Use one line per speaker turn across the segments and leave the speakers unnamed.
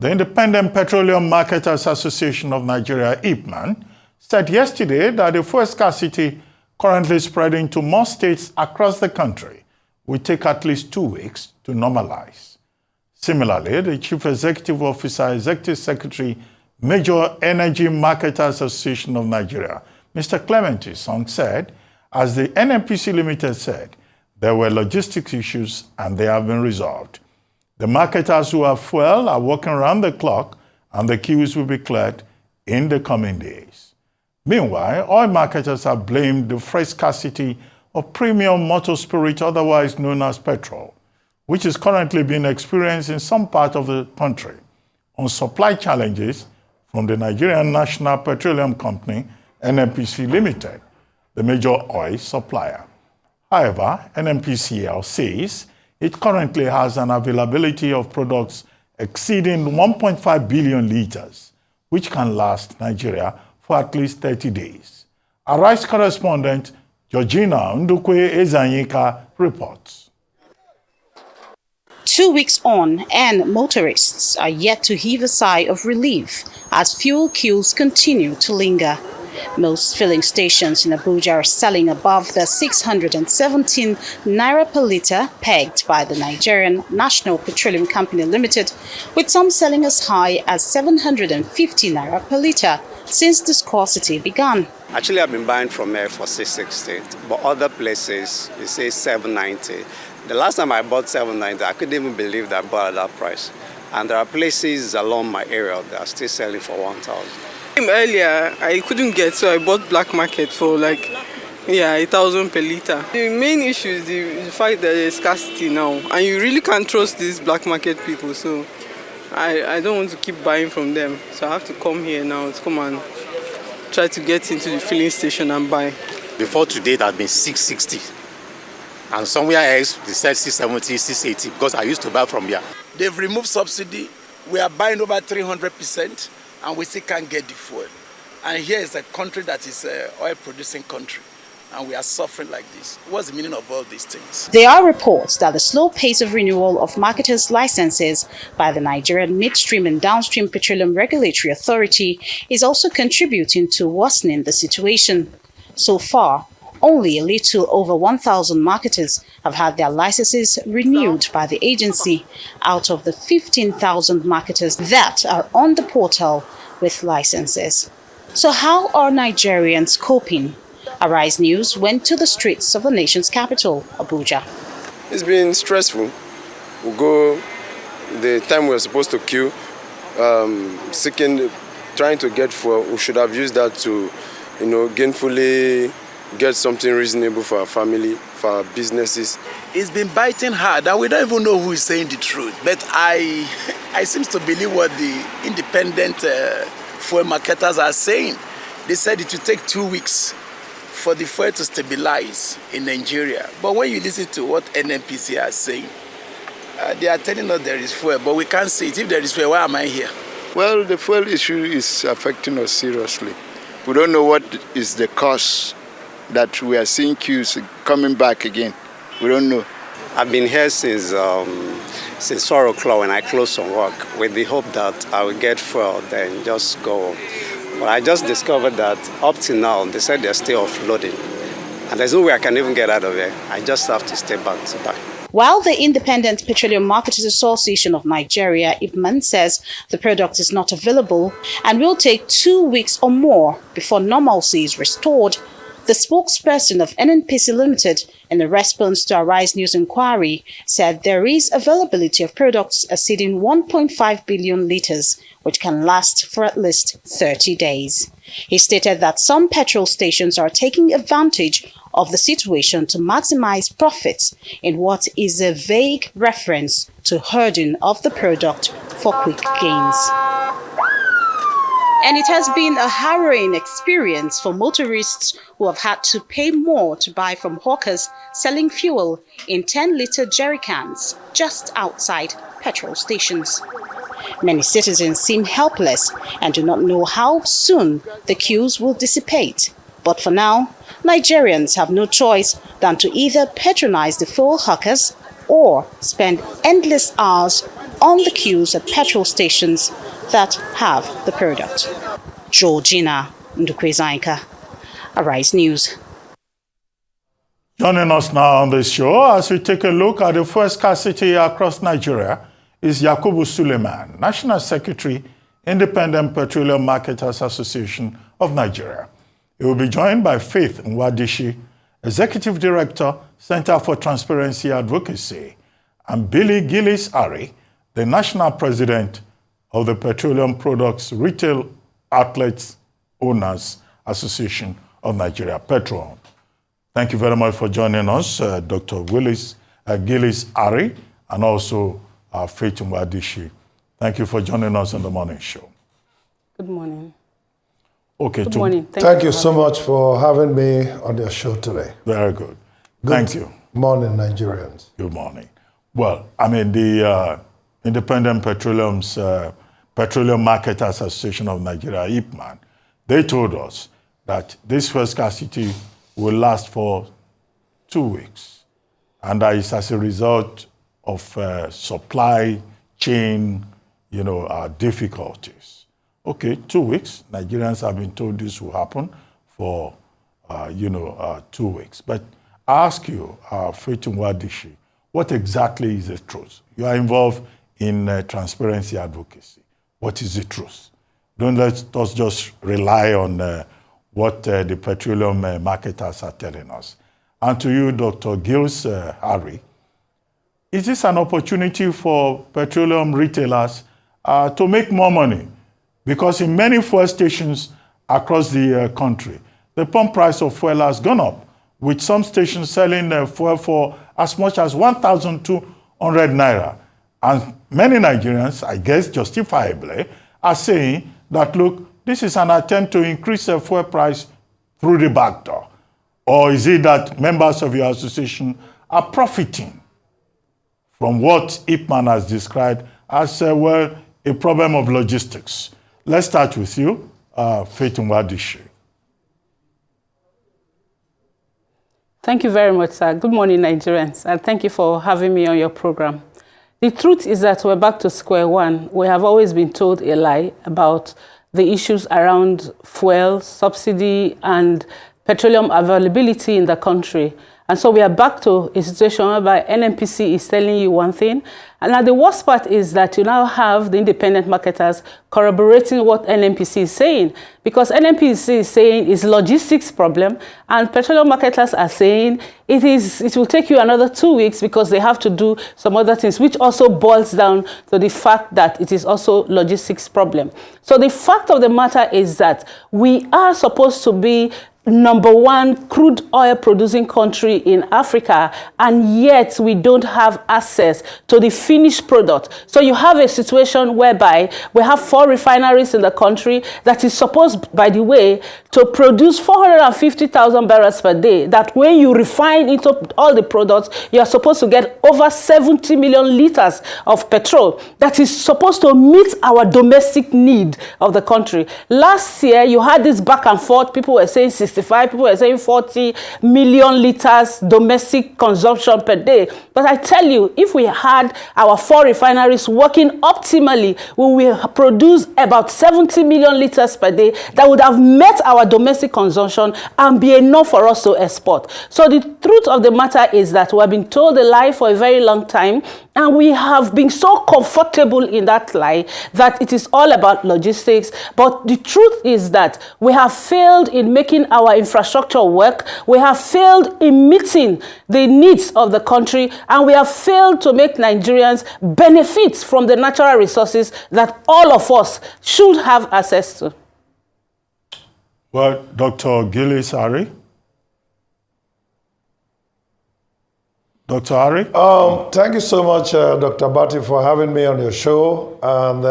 The Independent Petroleum Marketers Association of Nigeria, IPMAN, said yesterday that the fuel scarcity currently spreading to more states across the country will take at least 2 weeks to normalize. Similarly, the Chief Executive Officer, Executive Secretary, Major Energy Marketers Association of Nigeria, Mr. Clementi Song, said, as the NNPC Limited said, there were logistics issues and they have been resolved. The marketers who have fuel are working around the clock and the queues will be cleared in the coming days. Meanwhile, oil marketers have blamed the fresh scarcity of premium motor spirit, otherwise known as petrol, which is currently being experienced in some part of the country, on supply challenges from the Nigerian National Petroleum Company, NNPC Limited, the major oil supplier. However, NNPCL says it currently has an availability of products exceeding 1.5 billion liters, which can last Nigeria for at least 30 days. Our rice correspondent, Georgina Ndukwe Ezanyika, reports.
2 weeks on, and motorists are yet to heave a sigh of relief as fuel queues continue to linger. Most filling stations in Abuja are selling above the 617 naira per litre pegged by the Nigerian National Petroleum Company Limited, with some selling as high as 750 naira per litre since the scarcity began.
Actually, I've been buying from here for 660, but other places, it says 790. The last time I bought 790, I couldn't even believe that I bought at that price. And there are places along my area that are still selling for 1,000.
Earlier, I couldn't get, so I bought black market for 1,000 per litre. The main issue is the fact that there's scarcity now, and you really can't trust these black market people, so I don't want to keep buying from them. So I have to come here now to come and try to get into the filling station and buy.
Before today, it had been 660. And somewhere else, they said 670, 680, because I used to buy from here.
They've removed subsidy. We are buying over 300%, and we still can't get the fuel. And here is a country that is an oil-producing country, and we are suffering like this. What's the meaning of all these things?
There are reports that the slow pace of renewal of marketers' licenses by the Nigerian Midstream and Downstream Petroleum Regulatory Authority is also contributing to worsening the situation. So far, only a little over 1,000 marketers have had their licenses renewed by the agency out of the 15,000 marketers that are on the portal with licenses. So how are Nigerians coping? Arise News went to the streets of the nation's capital, Abuja.
It's been stressful. We go the time we were supposed to queue, trying to get fuel. We should have used that to, gainfully get something reasonable for our family, for our businesses.
It's been biting hard, and we don't even know who is saying the truth. But I seem to believe what the independent fuel marketers are saying. They said it will take 2 weeks for the fuel to stabilize in Nigeria. But when you listen to what NNPC are saying, they are telling us there is fuel, but we can't see it. If there is fuel, why am I here?
Well, the fuel issue is affecting us seriously. We don't know what is the cause that we are seeing queues coming back again. We don't know.
I've been here since 4 o'clock when I closed from work with the hope that I will get fuel, then just go. But I just discovered that up till now, they said they're still offloading. And there's no way I can even get out of here. I just have to stay back to buy.
While the Independent Petroleum Marketers Association of Nigeria, IPMAN, says the product is not available and will take 2 weeks or more before normalcy is restored, the spokesperson of NNPC Limited, in a response to Arise News inquiry, said there is availability of products exceeding 1.5 billion liters, which can last for at least 30 days. He stated that some petrol stations are taking advantage of the situation to maximize profits in what is a vague reference to herding of the product for quick gains. And it has been a harrowing experience for motorists who have had to pay more to buy from hawkers selling fuel in 10-litre jerry cans just outside petrol stations. Many citizens seem helpless and do not know how soon the queues will dissipate. But for now, Nigerians have no choice than to either patronize the fuel hawkers or spend endless hours on the queues at petrol stations that have the product. Georgina Ndukwezainka, Arise News.
Joining us now on this show as we take a look at the fuel scarcity across Nigeria is Yakubu Suleiman, National Secretary, Independent Petroleum Marketers Association of Nigeria. He will be joined by Faith Nwadishi, Executive Director, Center for Transparency Advocacy, and Billy Gillis-Harry, the National President of the Petroleum Products Retail Outlets Owners Association of Nigeria, Petro. Thank you very much for joining us, Dr. Gillis-Harry, and also Faith Nwadishi. Thank you for joining us on the morning show.
Good morning.
Okay.
Good morning.
Thank you so much for having me on your show today.
Very good. Thank you.
Good morning, Nigerians.
Good morning. Well, I mean, the Independent Petroleum Marketers Association of Nigeria, IPMAN, they told us that this fuel scarcity will last for 2 weeks. And that is as a result of supply chain, difficulties. Okay, 2 weeks. Nigerians have been told this will happen for, 2 weeks. But I ask you, Faith Nwadishi, what exactly is the truth? You are involved in transparency advocacy. What is the truth? Don't let us just rely on what the petroleum marketers are telling us. And to you, Dr. Gillis-Harry, is this an opportunity for petroleum retailers to make more money? Because in many fuel stations across the country, the pump price of fuel has gone up, with some stations selling fuel for as much as 1,200 naira. And many Nigerians, I guess justifiably, are saying that, look, this is an attempt to increase the fuel price through the back door. Or is it that members of your association are profiting from what IPMAN has described as, a problem of logistics? Let's start with you, Faith Nwadishi.
Thank you very much, sir. Good morning, Nigerians, and thank you for having me on your program. The truth is that we're back to square one. We have always been told a lie about the issues around fuel, subsidy, and petroleum availability in the country. And so we are back to a situation whereby NNPC is telling you one thing. And now the worst part is that you now have the independent marketers corroborating what NNPC is saying. Because NNPC is saying it's logistics problem, and petroleum marketers are saying it will take you another 2 weeks because they have to do some other things, which also boils down to the fact that it is also logistics problem. So the fact of the matter is that we are supposed to be #1 crude oil producing country in Africa, and yet we don't have access to the finished product. So you have a situation whereby we have 4 refineries in the country that is supposed, by the way, to produce 450,000 barrels per day, that when you refine into all the products, you are supposed to get over 70 million liters of petrol that is supposed to meet our domestic need of the country. Last year, you had this back and forth. People were saying 65, people were saying 40 million liters domestic consumption per day. But I tell you, if we had our 4 refineries working optimally, we will produce about 70 million liters per day that would have met our domestic consumption and be enough for us to export. So the truth of the matter is that we have been told a lie for a very long time, and we have been so comfortable in that lie that it is all about logistics. But the truth is that we have failed in making our infrastructure work. We have failed in meeting the needs of the country, and we have failed to make Nigerians benefit from the natural resources that all of us should have access to.
Well, Dr. Gillis-Harry. Dr. Harry?
Thank you so much, Dr. Bati, for having me on your show. And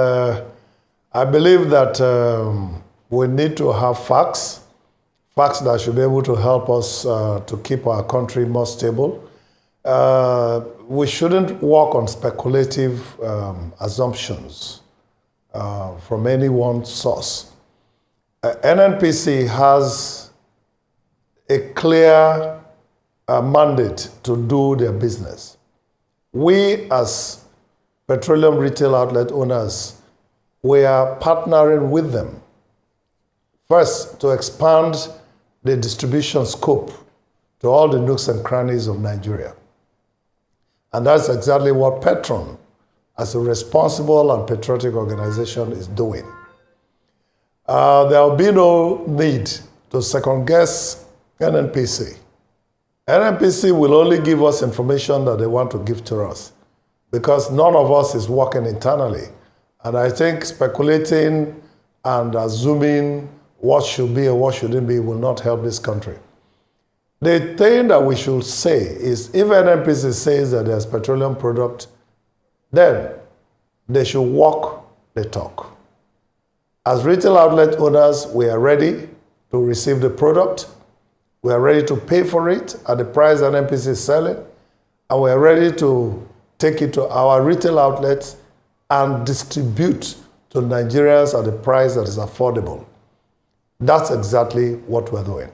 I believe that we need to have facts that should be able to help us to keep our country more stable. We shouldn't work on speculative assumptions from any one source. NNPC has a clear mandate to do their business. We as petroleum retail outlet owners, we are partnering with them. First, to expand the distribution scope to all the nooks and crannies of Nigeria. And that's exactly what Petron, as a responsible and patriotic organization, is doing. There will be no need to second-guess NNPC. NNPC will only give us information that they want to give to us, because none of us is working internally. And I think speculating and assuming what should be and what shouldn't be will not help this country. The thing that we should say is, if NNPC says that there's petroleum product, then they should walk the talk. As retail outlet owners, we are ready to receive the product. We are ready to pay for it at the price NNPC is selling. And we are ready to take it to our retail outlets and distribute to Nigerians at the price that is affordable. That's exactly what we're doing.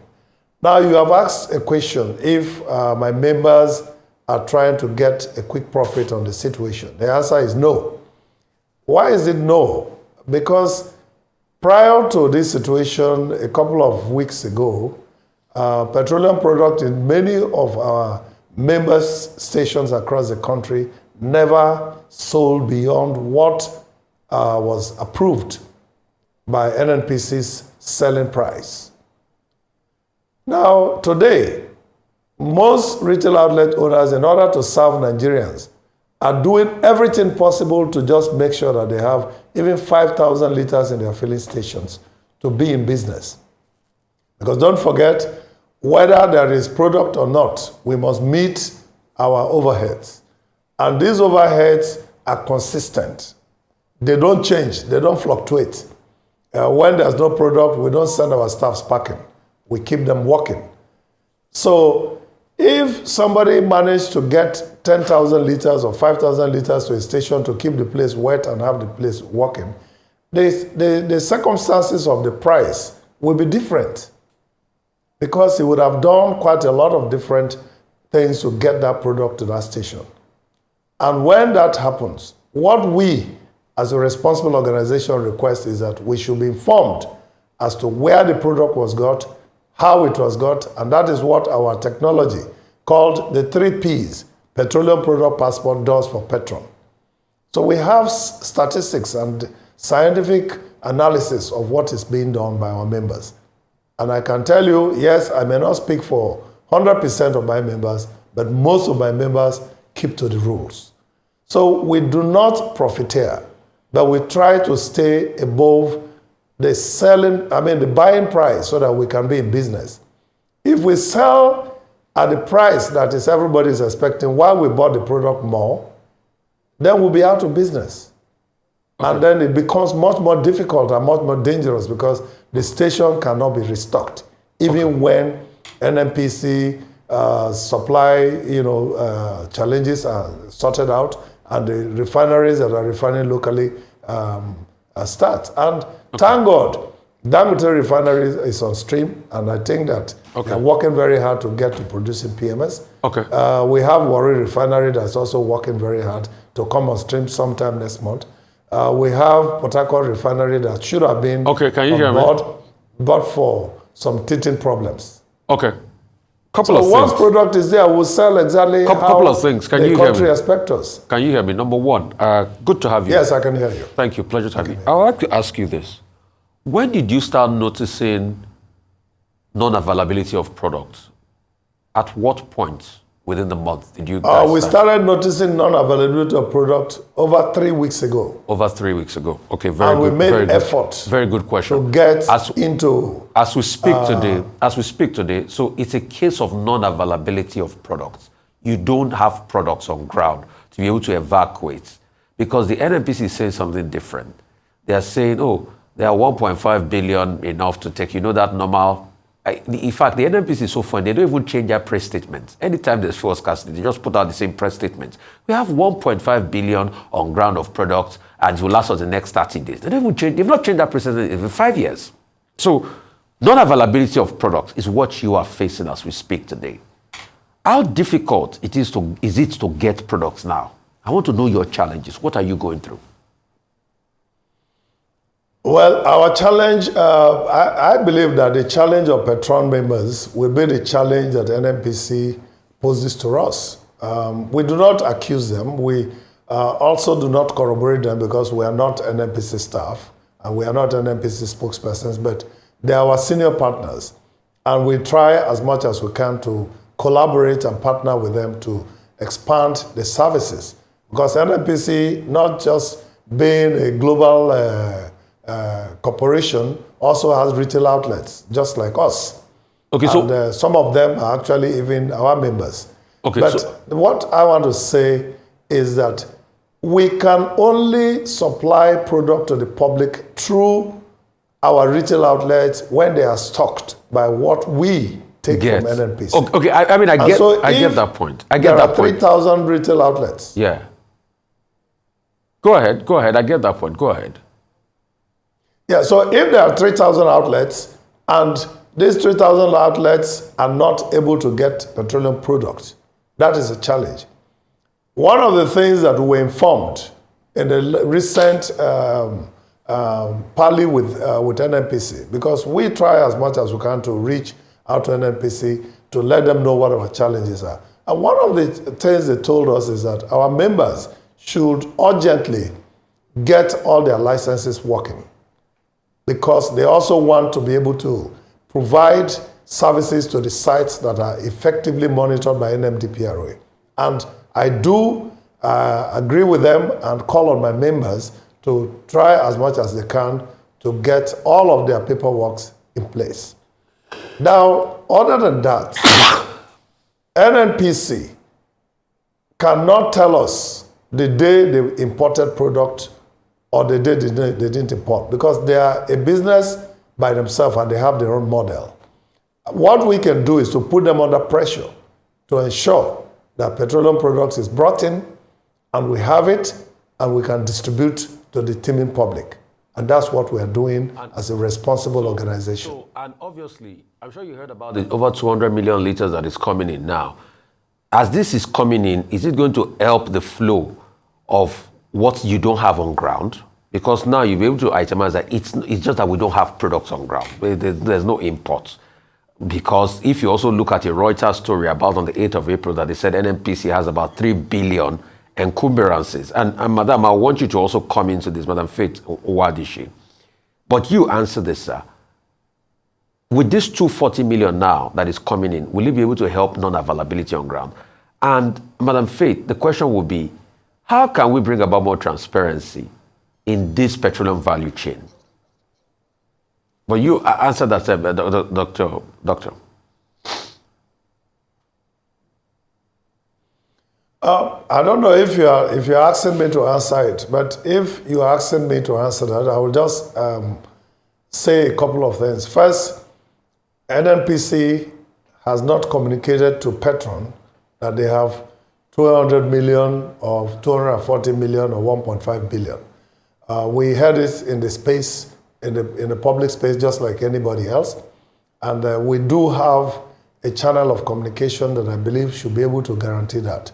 Now, you have asked a question if my members are trying to get a quick profit on the situation. The answer is no. Why is it no? Because prior to this situation, a couple of weeks ago, petroleum product in many of our members' stations across the country never sold beyond what was approved by NNPC's selling price. Now, today, most retail outlet owners, in order to serve Nigerians, are doing everything possible to just make sure that they have even 5,000 liters in their filling stations to be in business. Because don't forget, whether there is product or not, we must meet our overheads. And these overheads are consistent. They don't change, they don't fluctuate. When there's no product, we don't send our staffs packing. We keep them working. So if somebody managed to get 10,000 liters or 5,000 liters to a station to keep the place wet and have the place working, the circumstances of the price will be different, because he would have done quite a lot of different things to get that product to that station. And when that happens, what we as a responsible organization request is that we should be informed as to where the product was got, how it was got, and that is what our technology called the 3 Ps, Petroleum Product Passport, does for Petron. So we have statistics and scientific analysis of what is being done by our members. And I can tell you, yes, I may not speak for 100% of my members, but most of my members keep to the rules. So we do not profiteer, but we try to stay above the buying price so that we can be in business. If we sell at the price that is everybody is expecting while we bought the product more, then we'll be out of business. Okay. And then it becomes much more difficult and much more dangerous, because the station cannot be restocked, even when NNPC supply challenges are sorted out and the refineries that are refining locally start. And thank God, Dangote refinery is on stream, and I think that they're working very hard to get to producing PMS. Okay. We have Warri refinery that's also working very hard to come on stream sometime next month. We have Port Harcourt refinery that should have been on board, but for some teething problems. Okay.
Couple of things.
Once product is there, we'll sell exactly
couple of things. Can you
country expects us.
Can you hear me? Number one, good to have you.
Yes, I can hear you.
Thank you. Pleasure to have you. I would like to ask you this. When did you start noticing non-availability of products? At what point within the month did you guys
we started noticing non-availability of product over 3 weeks ago.
Over 3 weeks ago. Okay, very
and
good.
And we made
very
effort.
Very good question.
To get into...
As we speak today, so it's a case of non-availability of products. You don't have products on ground to be able to evacuate, because the NNPC is saying something different. They are saying, there are 1.5 billion enough to take, that normal. In fact, the NNPC is so funny, they don't even change their press statements. Anytime there's fuel scarcity, they just put out the same press statements. We have 1.5 billion on ground of products, and it will last us the next 30 days. They don't even change, they've not changed that press statement in 5 years. So Non-availability of products is what you are facing as we speak today. How difficult is it to get products now? I want to know your challenges. What are you going through?
Well, our challenge, I believe that the challenge of Petron members will be the challenge that NNPC poses to us. We do not accuse them. We also do not corroborate them because we are not NNPC staff and we are not NNPC spokespersons, but they are our senior partners. And we try as much as we can to collaborate and partner with them to expand the services. Because NNPC, not just being a global corporation, also has retail outlets, just like us.
Okay,
and some of them are actually even our members.
Okay,
but what I want to say is that we can only supply product to the public through our retail outlets when they are stocked by what we take from NNPC.
Okay, I mean, I get that point. I get that point.
There are 3,000 retail outlets.
Yeah. Go ahead. I get that point. Go ahead.
Yeah, so if there are 3,000 outlets and these 3,000 outlets are not able to get petroleum products, that is a challenge. One of the things that we were informed in the recent parley with NNPC, because we try as much as we can to reach out to NNPC to let them know what our challenges are. And one of the things they told us is that our members should urgently get all their licenses working, because they also want to be able to provide services to the sites that are effectively monitored by NMDPRA. And I do agree with them and call on my members to try as much as they can to get all of their paperwork in place. Now, other than that, NNPC cannot tell us the day they imported product or the day they didn't import, because they are a business by themselves and they have their own model. What we can do is to put them under pressure to ensure that petroleum products is brought in and we have it and we can distribute to the teeming public. And that's what we are doing as a responsible organization.
So, and obviously, I'm sure you heard about the over 200 million liters that is coming in now. As this is coming in, is it going to help the flow of what you don't have on ground? Because now you'll be able to itemize that it's just that we don't have products on ground. There's no imports. Because if you also look at a Reuters story about on the 8th of April that they said NNPC has about 3 billion encumbrances. And Madam, I want you to also come into this, Madam Faith Nwadishi. But you answer this, sir. With this 240 million now that is coming in, will you be able to help non-availability on ground? And Madam Faith, the question will be, how can we bring about more transparency in this petroleum value chain? But you answer that, Doctor.
I don't know if you're asking me to answer it, but if you're asking me to answer that, I will just say a couple of things. First, NNPC has not communicated to Petron that they have 200 million or 240 million or 1.5 billion. We had it in the space, in the public space, just like anybody else. And we do have a channel of communication that I believe should be able to guarantee that.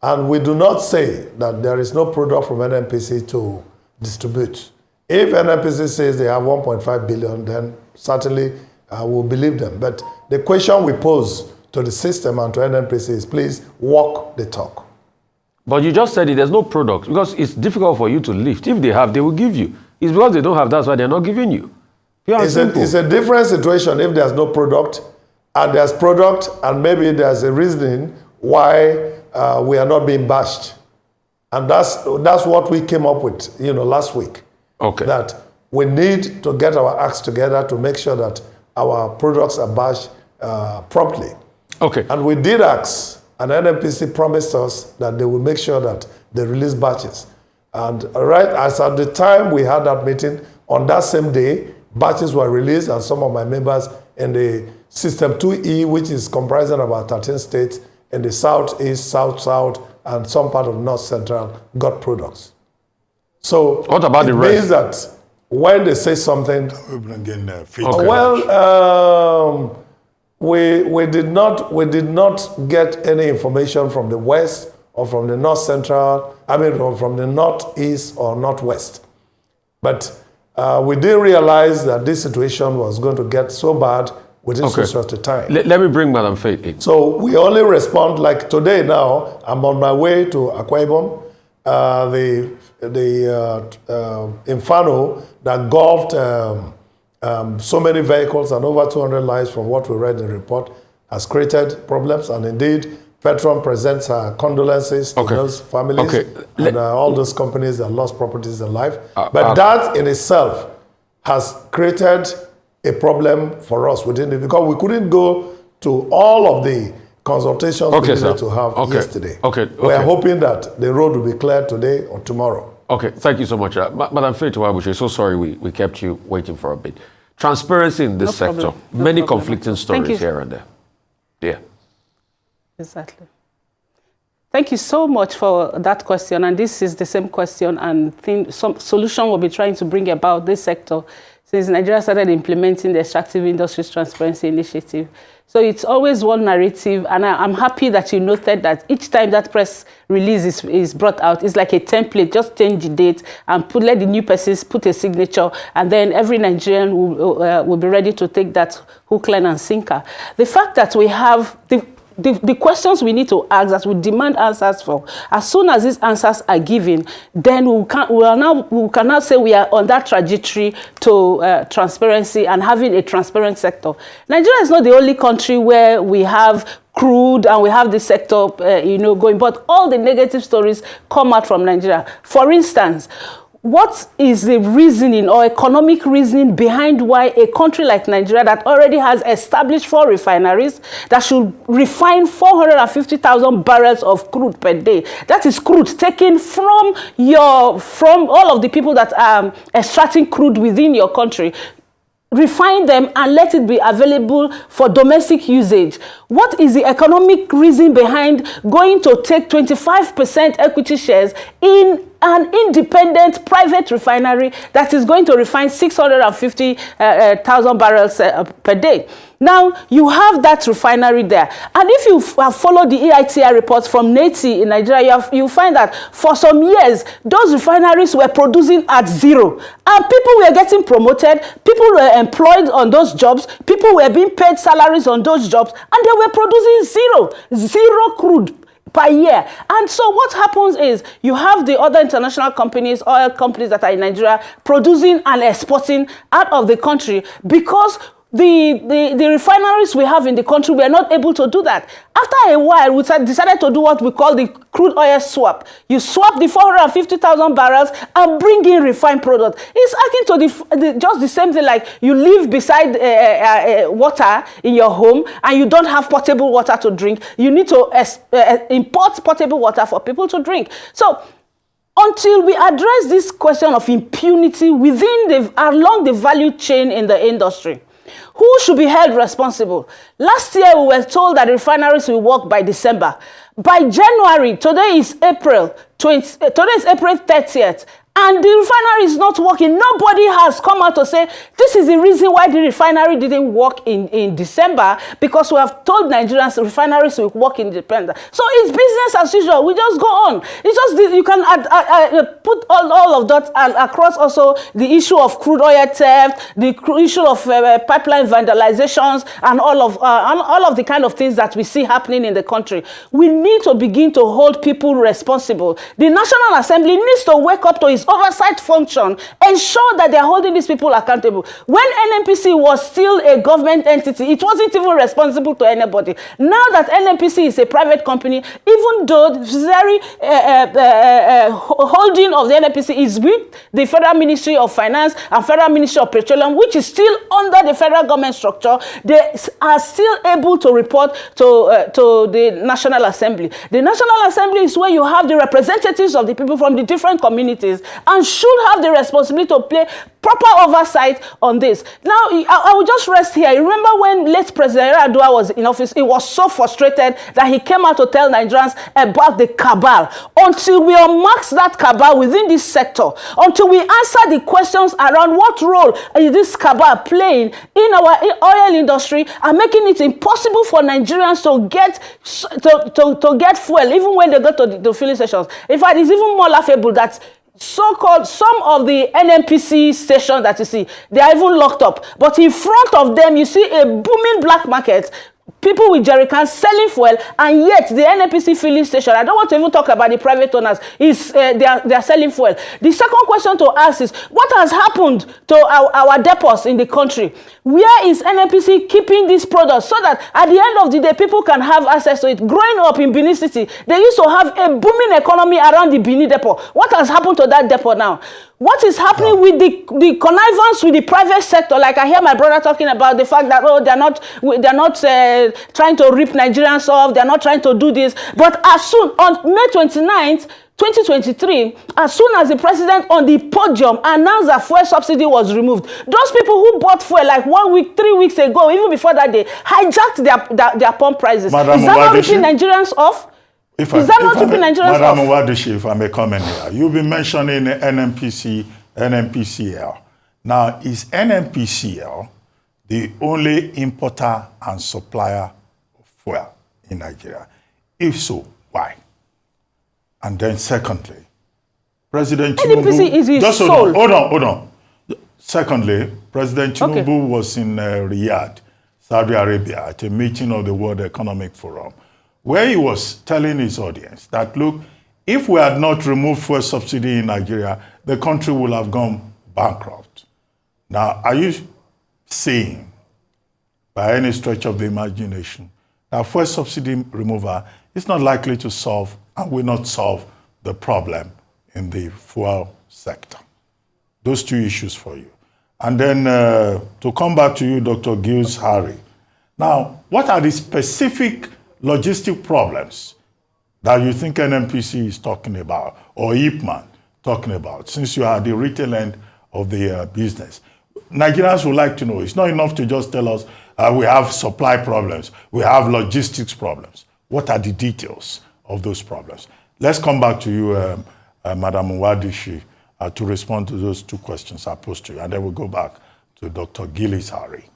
And we do not say that there is no product from NNPC to distribute. If NNPC says they have 1.5 billion, then certainly we'll believe them. But the question we pose to the system and to NNPC is, please walk the talk.
But you just said it, there's no product, because it's difficult for you to lift. If they have, they will give you. It's because they don't have, that's why they're not giving you.
It's a different situation if there's no product, and there's product, and maybe there's a reasoning why we are not being bashed. And that's what we came up with, last week.
Okay.
That we need to get our acts together to make sure that our products are bashed promptly.
Okay.
And we did ask, and NNPC promised us that they will make sure that they release batches. And right as at the time we had that meeting, on that same day, batches were released, and some of my members in the System 2E, which is comprising about 13 states, in the Southeast, South, and some part of North Central, got products. So
what about the rest?
Means that when they say something,
We bring in
we did not get any information from the west or from the north central. I mean, from the northeast or northwest. But we didn't realize that this situation was going to get so bad within so short a time.
Let me bring Madam Faith in.
So we only respond like today. Now I'm on my way to Akwa Ibom. The inferno that gulfed so many vehicles and over 200 lives, from what we read in the report, has created problems. And indeed, Petron presents condolences to those families and all those companies that lost properties and life. But that in itself has created a problem for us within it, because we couldn't go to all of the consultations we needed to have yesterday. We are hoping that the road will be cleared today or tomorrow.
Okay, thank you so much. Madam Faith Nwadishi, so sorry we kept you waiting for a bit. Transparency in this sector, many conflicting stories here and there. Yeah.
Exactly. Thank you so much for that question. And this is the same question and some solution we'll be trying to bring about this sector since Nigeria started implementing the Extractive Industries Transparency Initiative. So it's always one narrative, and I'm happy that you noted that each time that press release is brought out, it's like a template. Just change the date and let the new persons put a signature, and then every Nigerian will be ready to take that hook, line, and sinker. The fact that we have the questions we need to ask, that we demand answers for, as soon as these answers are given, then we can now say we are on that trajectory to transparency and having a transparent sector. Nigeria is not the only country where we have crude and we have the sector going, but all the negative stories come out from Nigeria. For instance, what is the reasoning or economic reasoning behind why a country like Nigeria that already has established 4 refineries that should refine 450,000 barrels of crude per day? That is crude taken from all of the people that are extracting crude within your country. Refine them and let it be available for domestic usage. What is the economic reason behind going to take 25% equity shares in an independent private refinery that is going to refine 650,000 barrels per day? Now, you have that refinery there. And if you have followed the EITI reports from NATI in Nigeria, you find that for some years, those refineries were producing at zero. And people were getting promoted, people were employed on those jobs, people were being paid salaries on those jobs, and they were producing zero crude per year. And so what happens is you have the other international companies, oil companies that are in Nigeria, producing and exporting out of the country because the refineries we have in the country were not able to do that. After a while, we decided to do what we call the crude oil swap. You swap the 450,000 barrels and bring in refined product. It's akin to just the same thing, like you live beside water in your home and you don't have potable water to drink. You need to import potable water for people to drink. So until we address this question of impunity along the value chain in the industry, who should be held responsible? Last year, we were told that refineries will work by December. By January, today is April 30th, and the refinery is not working. Nobody has come out to say, this is the reason why the refinery didn't work in December, because we have told Nigerians refineries will work independent. So it's business as usual. We just go on. It's just, you can put all of that across also the issue of crude oil theft, the issue of pipeline vandalizations, and all of the kind of things that we see happening in the country. We need to begin to hold people responsible. The National Assembly needs to wake up to its oversight function, ensure that they're holding these people accountable. When NNPC was still a government entity, it wasn't even responsible to anybody. Now that NNPC is a private company, even though the very holding of the NNPC is with the Federal Ministry of Finance and Federal Ministry of Petroleum, which is still under the federal government structure, they are still able to report to the National Assembly. The National Assembly is where you have the representatives of the people from the different communities and should have the responsibility to play proper oversight on this. Now, I will just rest here. You remember when late President Adua was in office, he was so frustrated that he came out to tell Nigerians about the cabal. Until we unmask that cabal within this sector, until we answer the questions around what role is this cabal playing in our oil industry and making it impossible for Nigerians to get fuel, even when they go to the filling stations. In fact, it's even more laughable that so-called some of the NNPC stations that you see, they are even locked up. But in front of them, you see a booming black market, people with jerrycans selling fuel, and yet the NNPC filling station, I don't want to even talk about the private owners, they are selling fuel. The second question to ask is, what has happened to our depots in the country? Where is NNPC keeping these products so that at the end of the day, people can have access to it? Growing up in Benin City, they used to have a booming economy around the Benin depot. What has happened to that depot now? What is happening with the connivance with the private sector? Like I hear my brother talking about the fact that, oh, they're not trying to rip Nigerians off, they're not trying to do this. But as soon, on May 29th, 2023, as soon as the president on the podium announced that fuel subsidy was removed, those people who bought fuel like 1 week, 3 weeks ago, even before that day, hijacked their pump prices.
Madam
Is that not
Nwadishi?
ripping Nigerians off? Is that not ripping Nigerians
Madam
off?
Nwadishi, if I may comment here, you've been mentioning NNPCL. Now, is NNPCL the only importer and supplier of fuel in Nigeria? If so, why? And then secondly, President
NNPC is his
just
soul.
hold on. Secondly, President Tinubu was in Riyadh, Saudi Arabia, at a meeting of the World Economic Forum, where he was telling his audience that, look, if we had not removed fuel subsidy in Nigeria, the country would have gone bankrupt. Now, are you saying, by any stretch of the imagination, that fuel subsidy removal is not likely to solve and will not solve the problem in the fuel sector? Those two issues for you. And then to come back to you, Dr. Gillis-Harry. Now, what are the specific logistic problems that you think NNPC is talking about, or IPMAN talking about, since you are the retail end of the business? Nigerians would like to know. It's not enough to just tell us we have supply problems, we have logistics problems. What are the details of those problems? Let's come back to you, Madam Nwadishi, to respond to those two questions I posed to you, and then we'll go back to Dr. Gillis-Harry.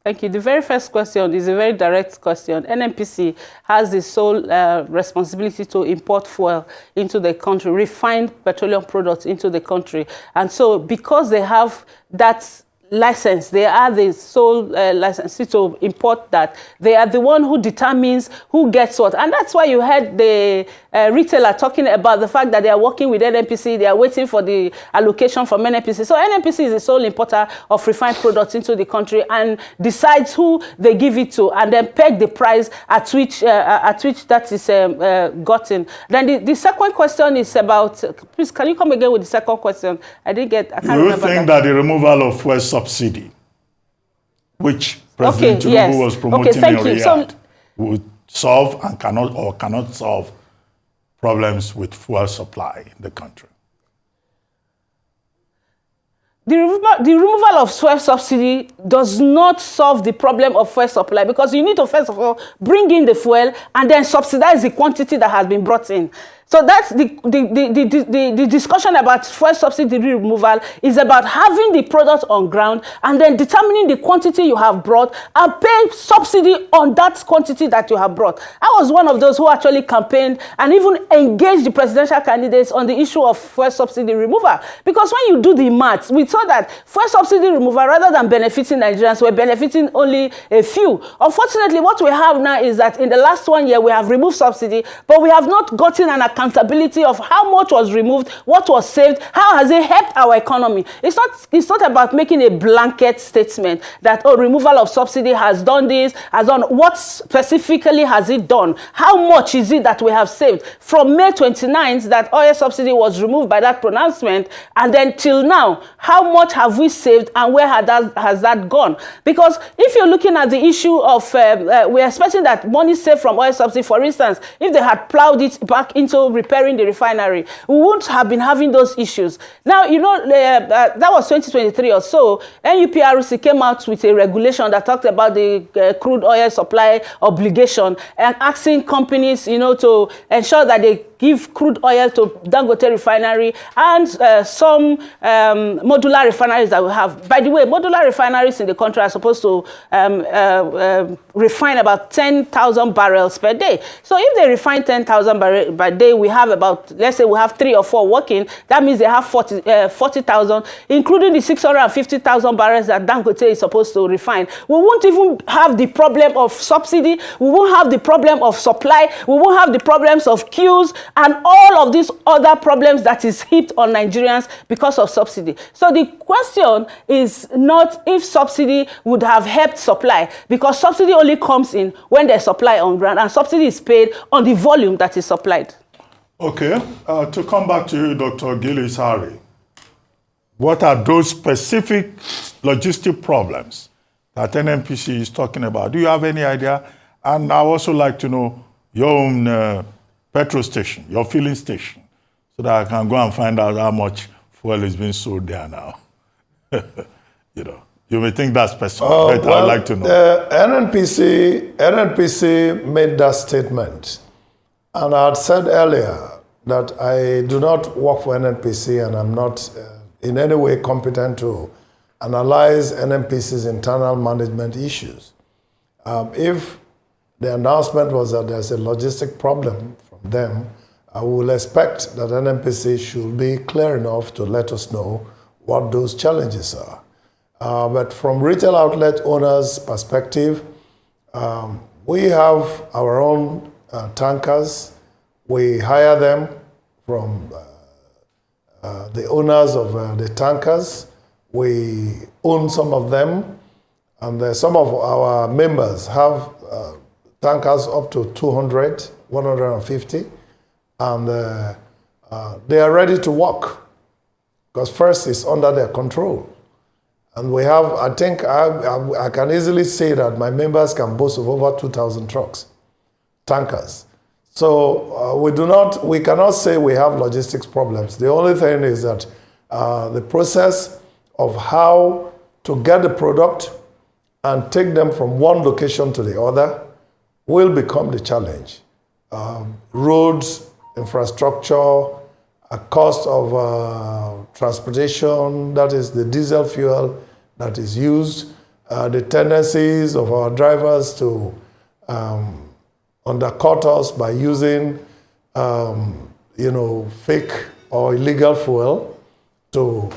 Thank you. The very first question is a very direct question. NNPC has the sole responsibility to import fuel into the country, refined petroleum products into the country. And so because they have that license, they are the sole licensee to import that. They are the one who determines who gets what. And that's why you heard the retailer talking about the fact that they are working with NNPC, they are waiting for the allocation from NNPC. So NNPC is the sole importer of refined products into the country and decides who they give it to, and then peg the price at which that is gotten. Then the second question is about, please, can you come again with the second question? I can't remember.
Do you think that the removal of fuel subsidy, which President Tinubu was promoting in Riyadh, would solve and cannot solve problems with fuel supply in the country?
The removal of fuel subsidy does not solve the problem of fuel supply, because you need to first of all bring in the fuel and then subsidize the quantity that has been brought in. So that's the discussion about fuel subsidy removal is about having the product on ground and then determining the quantity you have brought and pay subsidy on that quantity that you have brought. I was one of those who actually campaigned and even engaged the presidential candidates on the issue of fuel subsidy removal. Because when you do the maths, we saw that fuel subsidy removal, rather than benefiting Nigerians, were benefiting only a few. Unfortunately, what we have now is that in the last 1 year, we have removed subsidy, but we have not gotten an accountability of how much was removed, what was saved, how has it helped our economy. It's not about making a blanket statement that, oh, removal of subsidy has done this, has done. What specifically has it done? How much is it that we have saved? From May 29th, that oil subsidy was removed by that pronouncement, and then till now, how much have we saved and where has that gone? Because if you're looking at the issue of, we're expecting that money saved from oil subsidy, for instance, if they had plowed it back into repairing the refinery, we wouldn't have been having those issues. Now, that was 2023 or so. NUPRC came out with a regulation that talked about the crude oil supply obligation and asking companies, to ensure that they give crude oil to Dangote refinery and some modular refineries that we have. By the way, modular refineries in the country are supposed to refine about 10,000 barrels per day. So if they refine 10,000 barrels per day, we have about, let's say we have 3 or 4 working, that means they have 40,000, including the 650,000 barrels that Dangote is supposed to refine. We won't even have the problem of subsidy, we won't have the problem of supply, we won't have the problems of queues, and all of these other problems that is heaped on Nigerians because of subsidy. So the question is not if subsidy would have helped supply, because subsidy only comes in when there's supply on ground, and subsidy is paid on the volume that is supplied.
Okay, to come back to you, Dr. Gillis-Harry, what are those specific logistic problems that NNPC is talking about? Do you have any idea? And I also like to know your own petrol station, your filling station, so that I can go and find out how much fuel is being sold there now. You may think that's specific, but I'd like to know.
NNPC made that statement. And I had said earlier that I do not work for NNPC and I'm not in any way competent to analyze NNPC's internal management issues. If the announcement was that there's a logistic problem from them, I will expect that NNPC should be clear enough to let us know what those challenges are. But from retail outlet owners' perspective, we have our own tankers. We hire them from the owners of the tankers. We own some of them, and some of our members have tankers up to 200, 150, and they are ready to work because first it's under their control. And we have, I think, I can easily say that my members can boast of over 2,000 trucks, tankers. So we cannot say we have logistics problems. The only thing is that the process of how to get the product and take them from one location to the other will become the challenge. Roads, infrastructure, a cost of transportation, that is the diesel fuel that is used, the tendencies of our drivers to undercut us by using, fake or illegal fuel to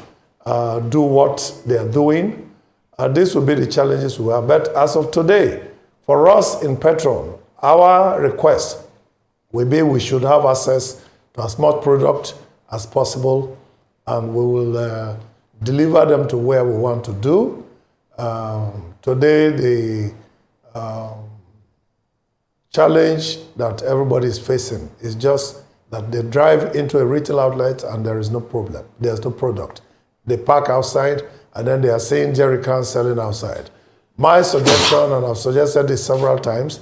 do what they are doing. This will be the challenges we have. But as of today, for us in Petron, our request will be we should have access to as much product as possible, and we will deliver them to where we want to do. Today, the challenge that everybody is facing is just that they drive into a retail outlet and there is no problem. There's no product. They park outside and then they are seeing jerry cans selling outside. My suggestion, and I've suggested this several times,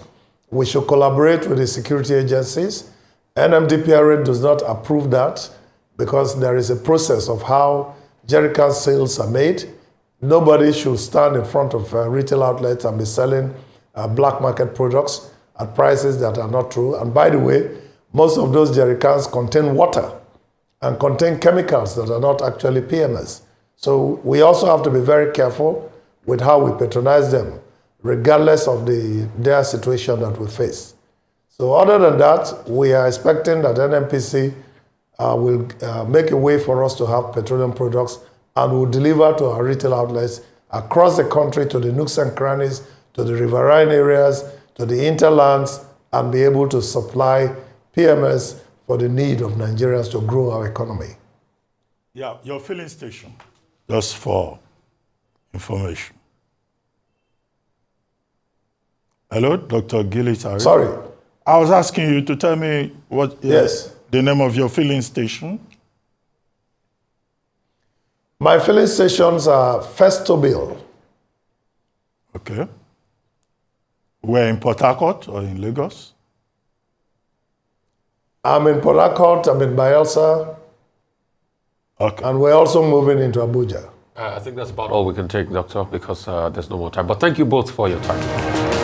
we should collaborate with the security agencies. NMDPRA does not approve that because there is a process of how jerry can sales are made. Nobody should stand in front of retail outlets and be selling black market products at prices that are not true. And by the way, most of those jerry cans contain water and contain chemicals that are not actually PMS. So we also have to be very careful with how we patronize them, regardless of their situation that we face. So other than that, we are expecting that NNPC will make a way for us to have petroleum products and will deliver to our retail outlets across the country, to the nooks and crannies, to the riverine areas, to the interlands, and be able to supply PMS for the need of Nigerians to grow our economy.
Yeah, your filling station, just for information. Hello, Dr. Gillis-Harry.
Sorry.
I was asking you to tell me what is the name of your filling station.
My filling stations are Festobil.
Okay. Where, in Port Harcourt or in Lagos?
I'm in Port Harcourt, I'm in Bayelsa.
Okay.
And we're also moving into Abuja.
I think that's about all we can take, Doctor, because there's no more time. But thank you both for your time.